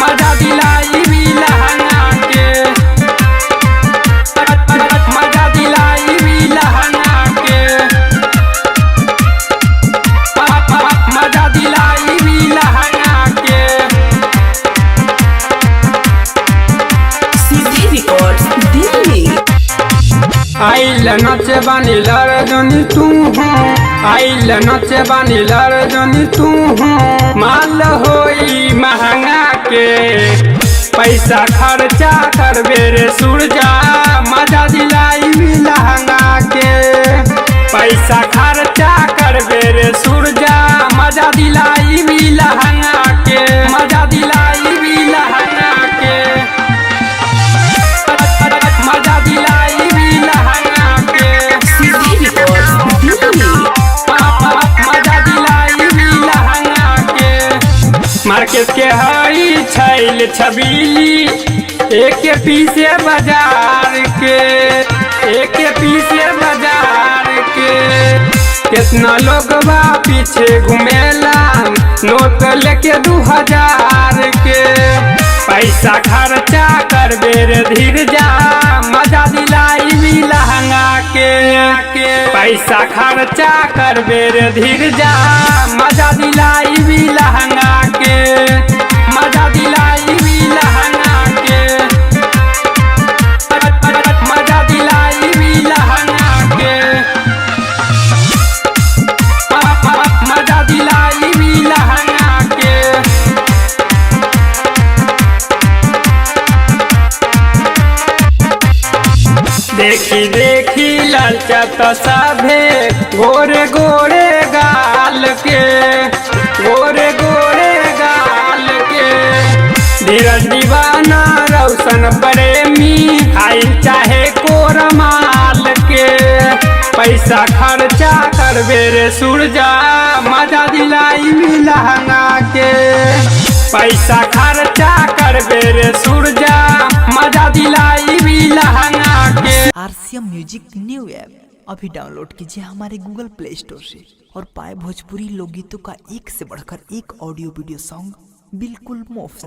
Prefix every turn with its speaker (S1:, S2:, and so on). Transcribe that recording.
S1: मजा दिलाई भी लहंगा के, मजा दिलाई भी लहंगा के, मजा दिलाई भी लहंगा के।
S2: सीधी रिकॉर्ड्स दिल्ली।
S1: आइल नचे बानी लड़जनी तू हूँ, आइल नचे बानी लड़जनी तू हूँ। माल होई महंगा के, पैसा खर्चा कर बेरे सूरजा। मजा दिलाई भी लहंगा के, पैसा खर्चा कर बेरे सूरजा। मजा दिलाई भी लहंगा के, मजा दिलाई भी लहंगा के, मजा दिलाई भी लहंगा के।
S2: सीधी रिकॉर्ड्स दिल्ली।
S1: मजा दिलाई भी लहंगा के। मार्केट के हई छैल छबीली, एक पीसे बाजार के, एक पीसे बाजार के। कितना लोग बा पीछे घुमेला, नोट लेके 2000 के। पैसा खर्चा कर बेरे धीर जा, मजा दिलाई भी लहंगा के। पैसा खर्चा कर बेरे धीर जा, मजा दिलाई भी लहंगा के, मजा दिलाई भी लहंगा के, मजा दिलाई भी लहंगा के, मजा दिलाई भी लहंगा के। देखी देखी ललचत सभे, गोरे गोरे गाल के, गोरे गोरे गाल के। धीरज दीवाना रौशन प्रेमी, आई चाहे कोरमाल के। पैसा खर्चा कर बेरे सूरजा, मजा दिलाई भी लहंगा के। पैसा खर्चा कर बेरे सूरजा, मजा दिलाई भी लहंगा के।
S2: आरसीएम म्यूजिक न्यू ऐप अभी डाउनलोड कीजिए हमारे गूगल प्ले स्टोर से और पाए भोजपुरी लोकगीतों का एक से बढ़कर एक ऑडियो वीडियो सॉन्ग बिल्कुल मुफ्त।